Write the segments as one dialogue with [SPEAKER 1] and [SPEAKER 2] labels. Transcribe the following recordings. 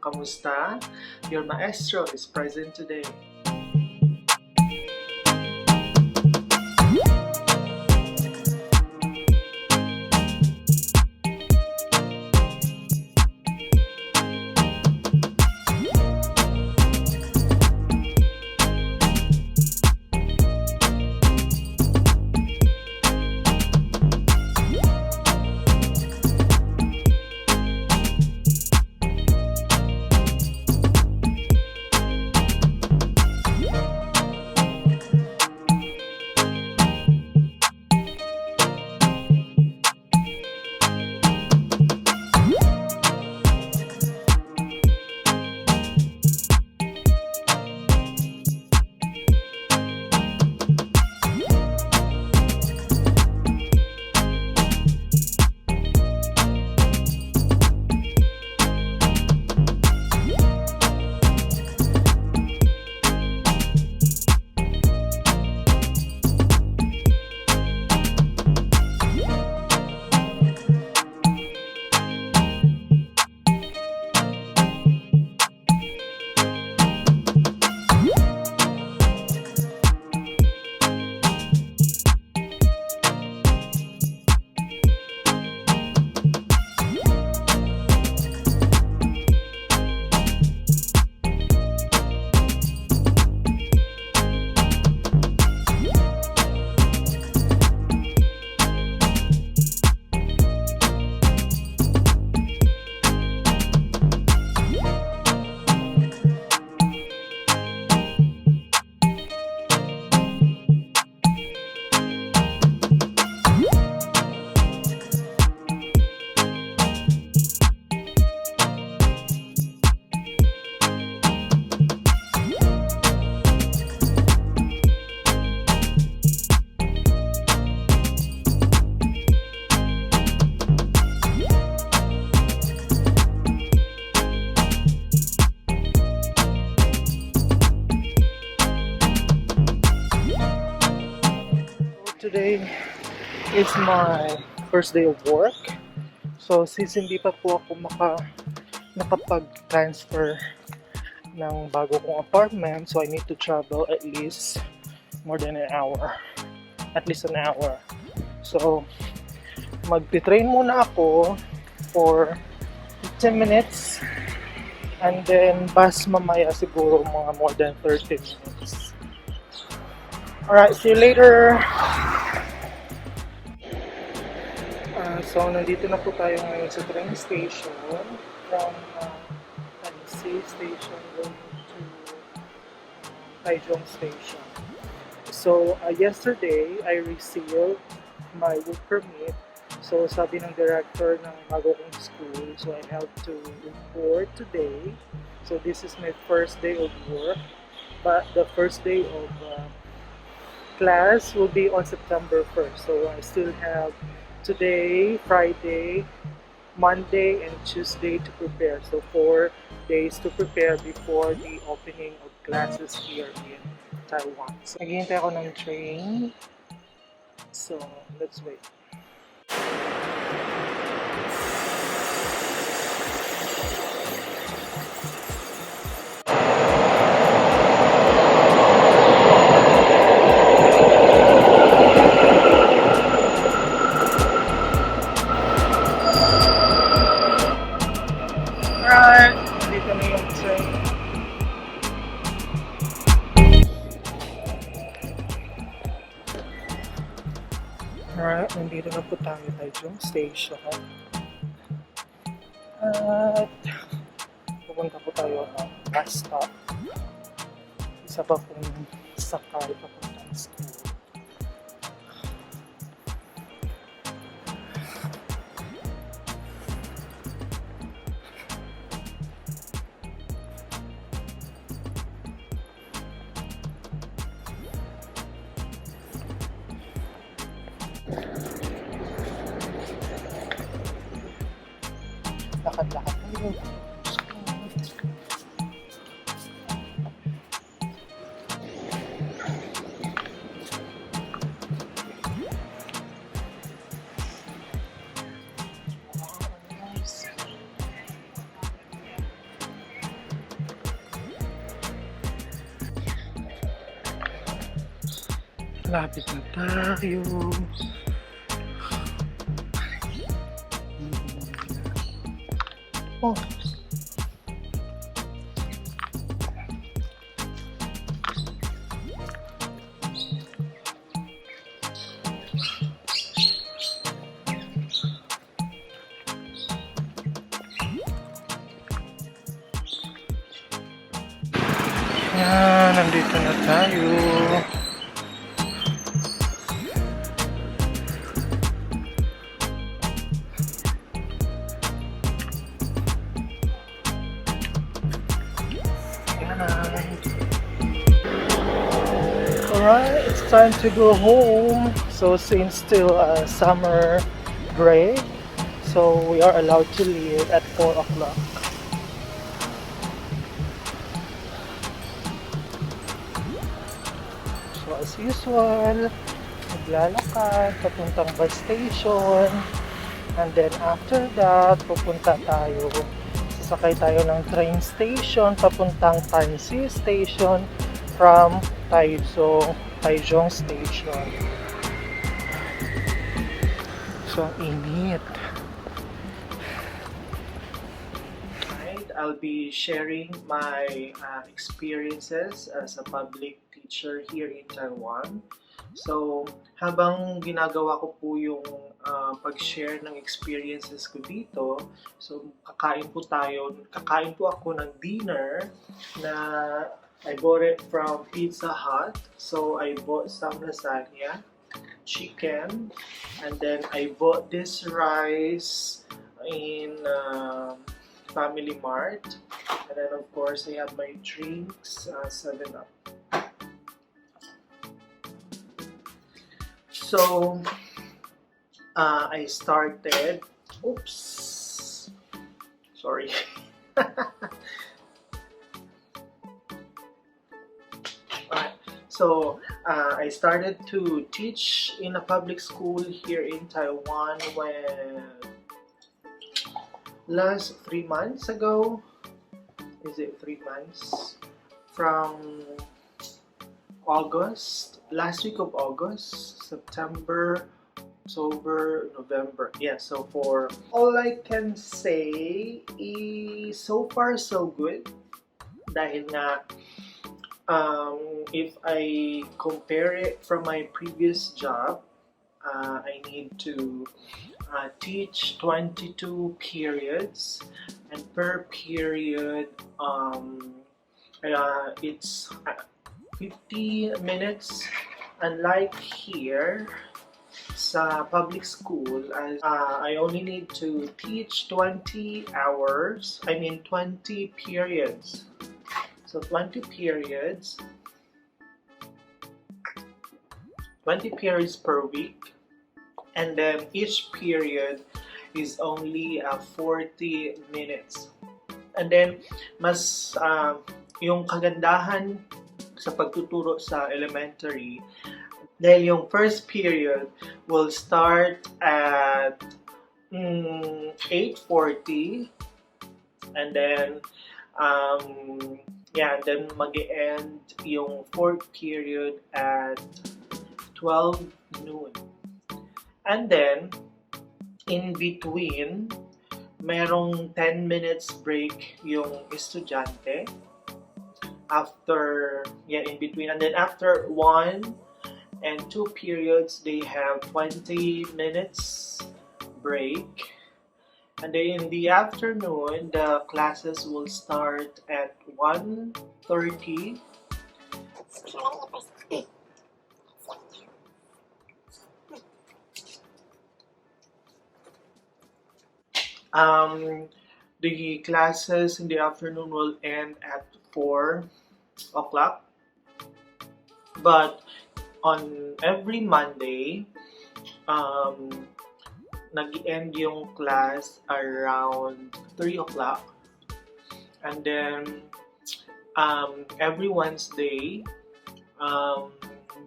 [SPEAKER 1] Kamusta? Your maestro is present today. Today is my first day of work. So since hindi pa po ako nakapag-transfer ng bago kong apartment, so I need to travel at least more than an hour. At least an hour. So magti-train muna ako for 10 minutes and then bus mamaya siguro mga more than 30 minutes. Alright, see you later! So, nandito na po tayo ngayon sa train station from Xie station going to Taiwan station. So, yesterday, I received my work permit. So, sabi ng director ng bago kong school, so I have to report today. So, this is my first day of work. But the first day of class will be on September 1st. So, I still have today, Friday, Monday, and Tuesday to prepare. So 4 days to prepare before the opening of classes here in Taiwan. So naghihintay ako ng train. So let's wait. Dito na yung train. Alright, nandito na po tayo Taiwan Station. At pupunta po tayo ng bus stop. Isa pa pong sakay papuntang school. Lakad-lakad tayo. Lapit na tayo. Oh. Yan, nandito na tayo. Alright, it's time to go home. So since still summer break, so we are allowed to leave at 4 o'clock. So as usual, maglalakad papuntang bus station. And then after that, pupunta tayo. Sasakay tayo ng train station papuntang Xie-xie station from Taiwan station. So, init. I'll be sharing my experiences as a public teacher here in Taiwan. So, habang ginagawa ko po yung pag-share ng experiences ko dito, so kakain po ako ng dinner na I bought it from Pizza Hut. So, I bought some lasagna, chicken, and then I bought this rice in Family Mart. And then of course, I have my drinks, 7-Up. So, I started, oops, sorry. So, I started to teach in a public school here in Taiwan when last 3 months ago. Is it 3 months? From August, last week of August, September, October, November. Yeah, so for all I can say is so far so good. Dahil nga, if I compare it from my previous job, I need to teach 22 periods, and per period it's 50 minutes. Unlike here sa public school, I only need to teach 20 periods. So 20 periods per week, and then each period is only 40 minutes. And then mas yung kagandahan sa pagtuturo sa elementary, dahil yung first period will start at 8:40, and then then mag-end yung fourth period at 12 noon. And then, in between, merong 10 minutes break yung estudyante. In between. And then after 1 and 2 periods, they have 20 minutes break. And then in the afternoon, the classes will start at 1:30. The classes in the afternoon will end at 4 o'clock. But on every Monday, nag-end yung class around 3 o'clock. And then, every Wednesday,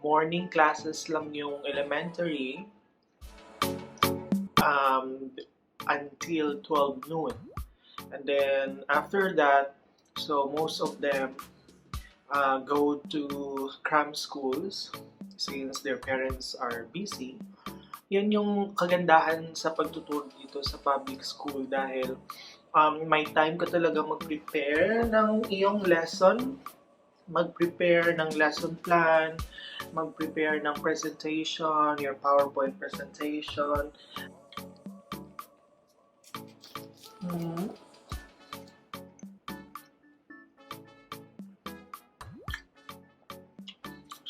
[SPEAKER 1] morning classes lang yung elementary until 12 noon. And then, after that, so most of them go to cram schools. since their parents are busy. Yan yung kagandahan sa pagtuturo dito sa public school dahil may time ka talaga mag-prepare ng iyong lesson, mag-prepare ng lesson plan, mag-prepare ng presentation, your PowerPoint presentation.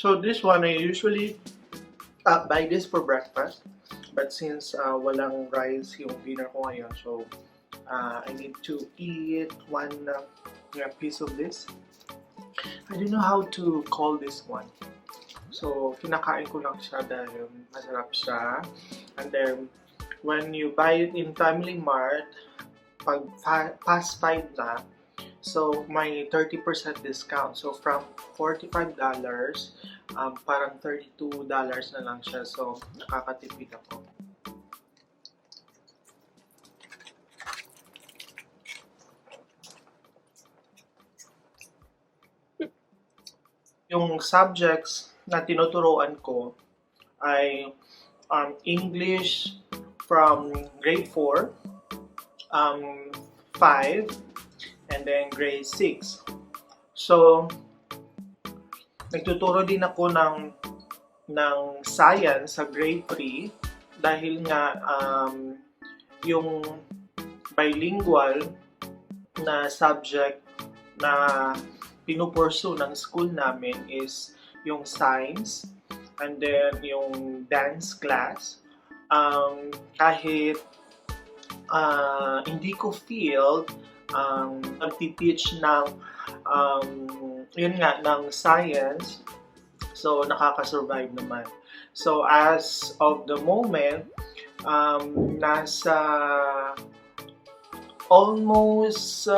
[SPEAKER 1] So this one, I usually buy this for breakfast. But since walang rice yung dinner ko ngayon, so I need to eat one piece of this. I don't know how to call this one. So, kinakain ko lang siya dahil masarap siya. And then, when you buy it in Family Mart, pag past 5 na, so may 30% discount. So, from $45, parang $32 na lang siya. So, nakakatipid ako. Yung subjects na tinuturuan ko ay English from grade 4, 5, and then grade 6. So, nagtuturo din ako ng science sa grade 3 dahil nga yung bilingual na subject na pinupursu ng school namin is yung science and then yung dance class. Kahit hindi ko feel nagti-teach ng yun nga, ng science, so nakaka-survive naman. So as of the moment, nasa almost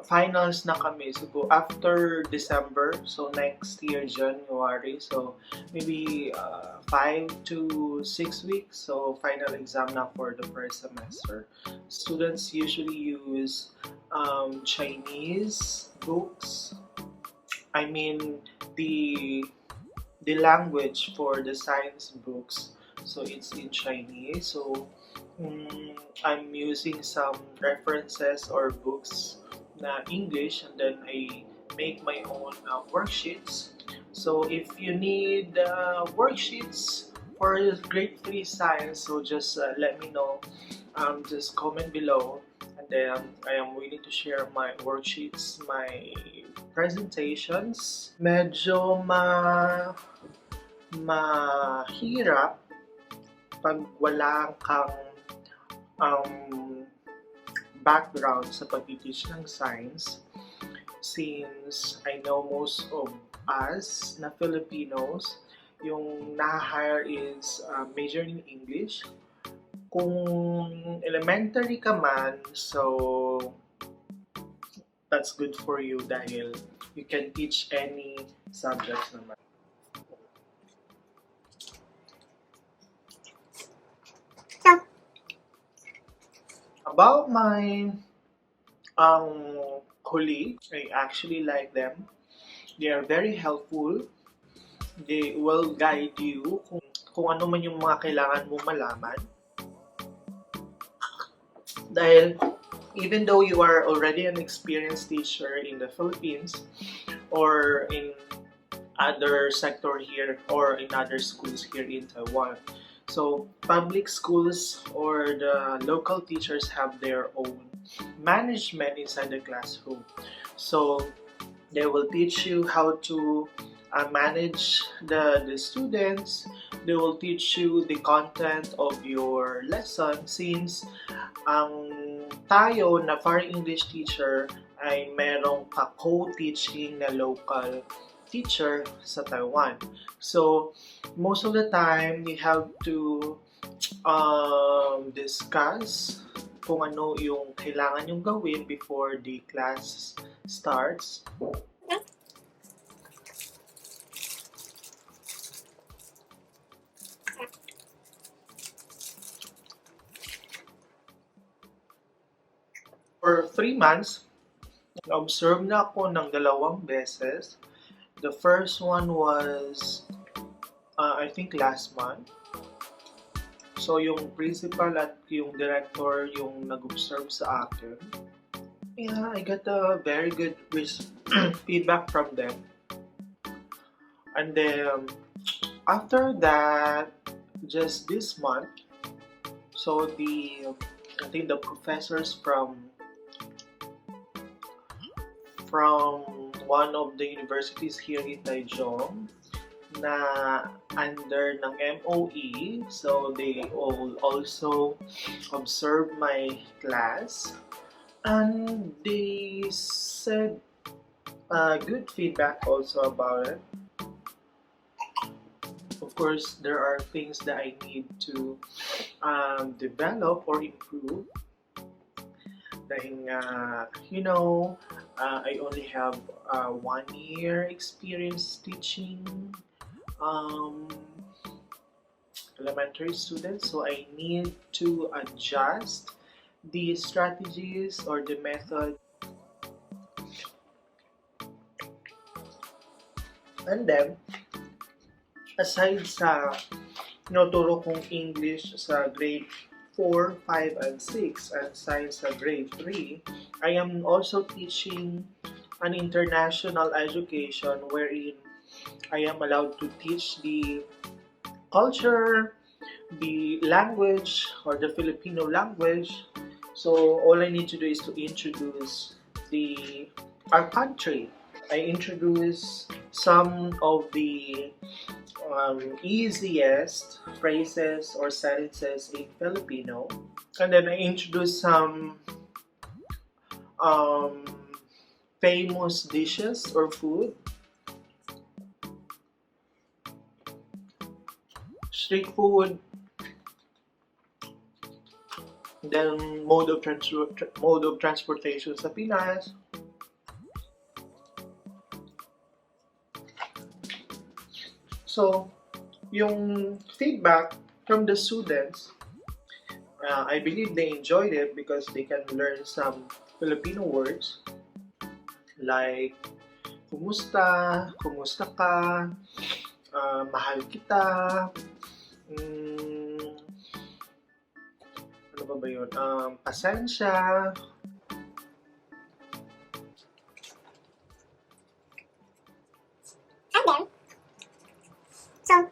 [SPEAKER 1] finals na kami. So after December, so next year January, so maybe 5 to 6 weeks, so final exam na for the first semester. Students usually use Chinese books. I mean the language for the science books, so it's in Chinese. So I'm using some references or books na English, and then I make my own worksheets. So if you need worksheets for grade 3 science, so just let me know. Just comment below, and then I am willing to share my worksheets, my presentations. Medyo mahirap pag wala kang background sa pag-teach ng science, since I know most of us na Filipinos, yung na-hire is major in English. Kung elementary ka man, so that's good for you dahil you can teach any subjects naman. About my colleagues, I actually like them. They are very helpful. They will guide you kung ano man yung mga kailangan mo malaman. Dahil even though you are already an experienced teacher in the Philippines or in other sector here or in other schools here in Taiwan, so public schools or the local teachers have their own management inside the classroom. So they will teach you how to manage the students. They will teach you the content of your lesson, since tayo na foreign English teacher ay merong ka-co-teaching na local teacher sa Taiwan. So most of the time, you have to discuss kung ano yung kailangan yung gawin before the class starts. For 3 months, observe na ako ng 2 beses. The first one was I think last month. So yung principal at yung director yung nag-observe sa akin. Yeah, I got a very good feedback from them. And then after that, just this month, so I think the professors from one of the universities here in Taiwan na under ng MOE, so they all also observe my class and they said good feedback also about it. Of course, there are things that I need to develop or improve. Dahil nga, I only have 1 year experience teaching elementary students, so I need to adjust the strategies or the method. And then, aside sa tinuturo kong English sa grade 4, 5, and 6 and science sa grade 3, I am also teaching an international education wherein I am allowed to teach the culture, the language, or the Filipino language. So all I need to do is to introduce our country. I introduce some of the easiest phrases or sentences in Filipino, and then I introduce some famous dishes or food, street food, then mode of transportation sa Pinas. So, yung feedback from the students, I believe they enjoyed it because they can learn some Filipino words like kumusta, kumusta ka, mahal kita, ano ba yun? Pasensya.
[SPEAKER 2] And then, so,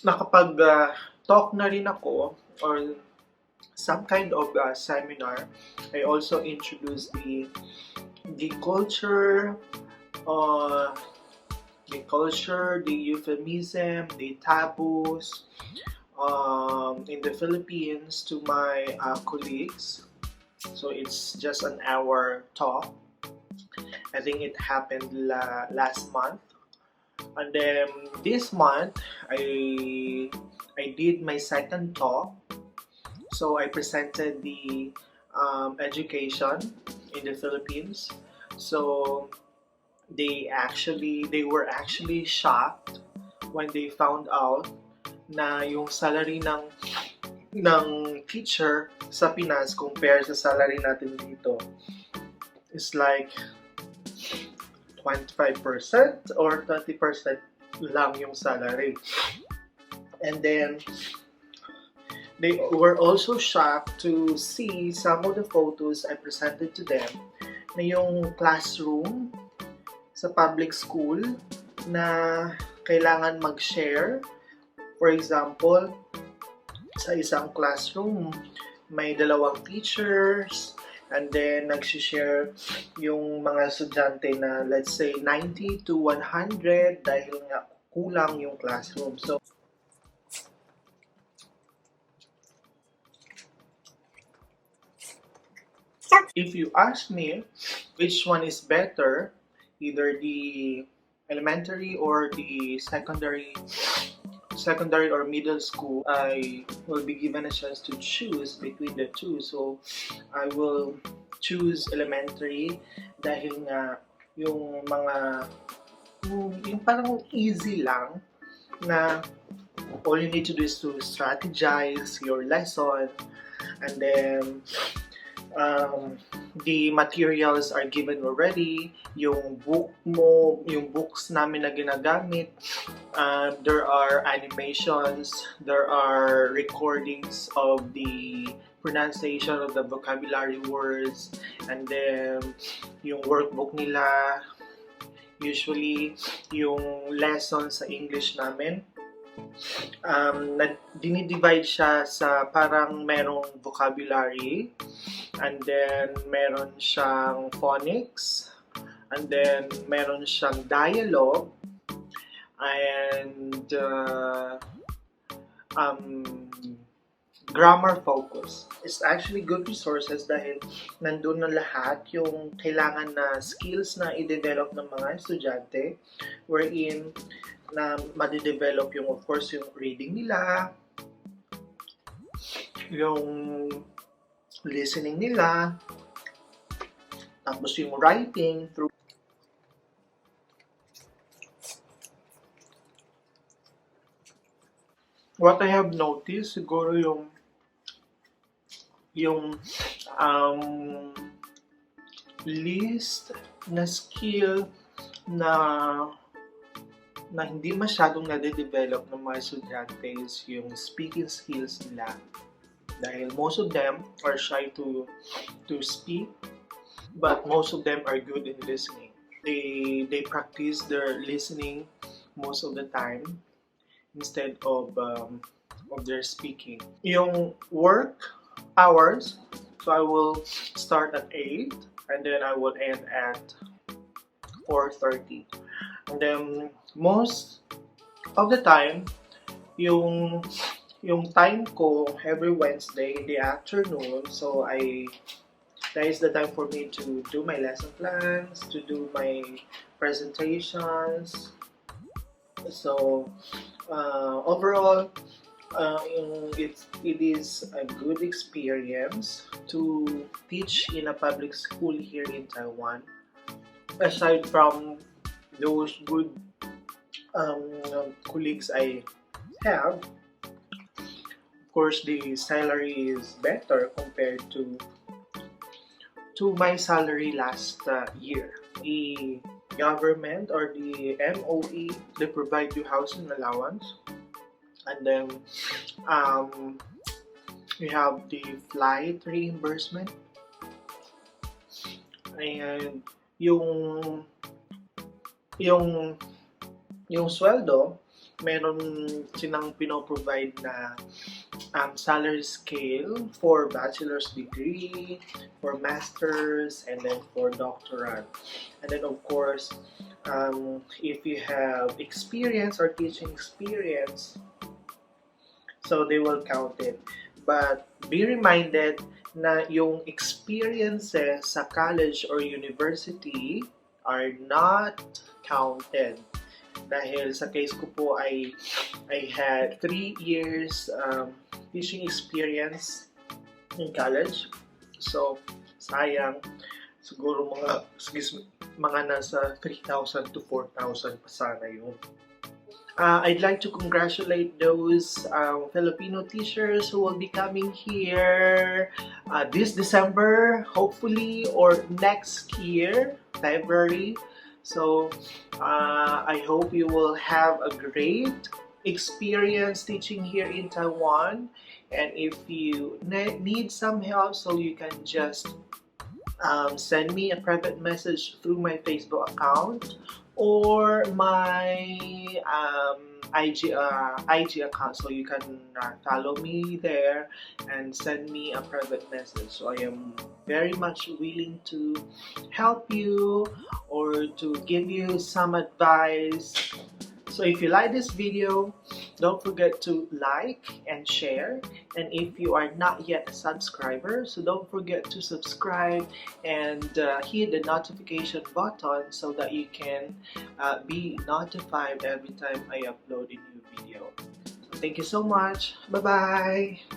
[SPEAKER 1] nakapag-talk na rin ako or some kind of seminar. I also introduced the culture, the euphemism, the taboos in the Philippines to my colleagues. So it's just an hour talk. I think it happened last month. And then this month, I did my second talk. So I presented the education in the Philippines. So they were actually shocked when they found out na yung salary ng teacher sa Pinas compare sa salary natin dito is like 25% or 30% lang yung salary. And then they were also shocked to see some of the photos I presented to them na yung classroom sa public school na kailangan mag-share. For example, sa isang classroom, may 2 teachers, and then nag-share yung mga estudyante na let's say 90 to 100 dahil nga kulang yung classroom. So, if you ask me which one is better, either the elementary or the secondary or middle school, I will be given a chance to choose between the two. So I will choose elementary dahil nga yung parang easy lang na all you need to do is to strategize your lesson, and then the materials are given already. Yung book mo, yung books namin na ginagamit, There are animations, there are recordings of the pronunciation of the vocabulary words, and then yung workbook nila, usually yung lessons sa English namin. Dinidivide siya sa parang merong vocabulary, and then meron siyang phonics, and then meron siyang dialogue, and grammar focus. It's actually good resources dahil nandun na lahat yung kailangan na skills na i-develop ng mga estudyante, wherein na ma-develop yung, of course, yung reading nila, yung listening nila, tapos yung writing through. What I have noticed, siguro yung list na skill na hindi masyadong nade-develop ng mga estudyante is yung speaking skills nila. Dahil most of them are shy to speak, but most of them are good in listening. They practice their listening most of the time instead of their speaking. Yung work hours, so I will start at 8 and then I will end at 4:30. And then most of the time, yung time ko every Wednesday in the afternoon, so that is the time for me to do my lesson plans, to do my presentations. So overall, it is a good experience to teach in a public school here in Taiwan. Aside from those good colleagues I have, of course, the salary is better compared to my salary last year. The government or the MOE, they provide you housing allowance, and then you have the flight reimbursement, and yung sweldo, meron silang pinoprovide na salary scale for bachelor's degree, for master's, and then for doctorate. And then of course, if you have experience or teaching experience, so they will count it. But be reminded na yung experiences sa college or university are not counted. Dahil sa case ko po I had 3 years teaching experience in college. So, sayang. Siguro mga nasa 3,000 to 4,000 pa sana yun. I'd like to congratulate those Filipino teachers who will be coming here this December, hopefully, or next year, February. So, I hope you will have a great experience teaching here in Taiwan. And if you need some help, so you can just send me a private message through my Facebook account or my IG account, so you can follow me there and send me a private message. So I am very much willing to help you or to give you some advice. So if you like this video, don't forget to like and share. And if you are not yet a subscriber, so don't forget to subscribe and hit the notification button so that you can be notified every time I upload a new video. Thank you so much. Bye-bye.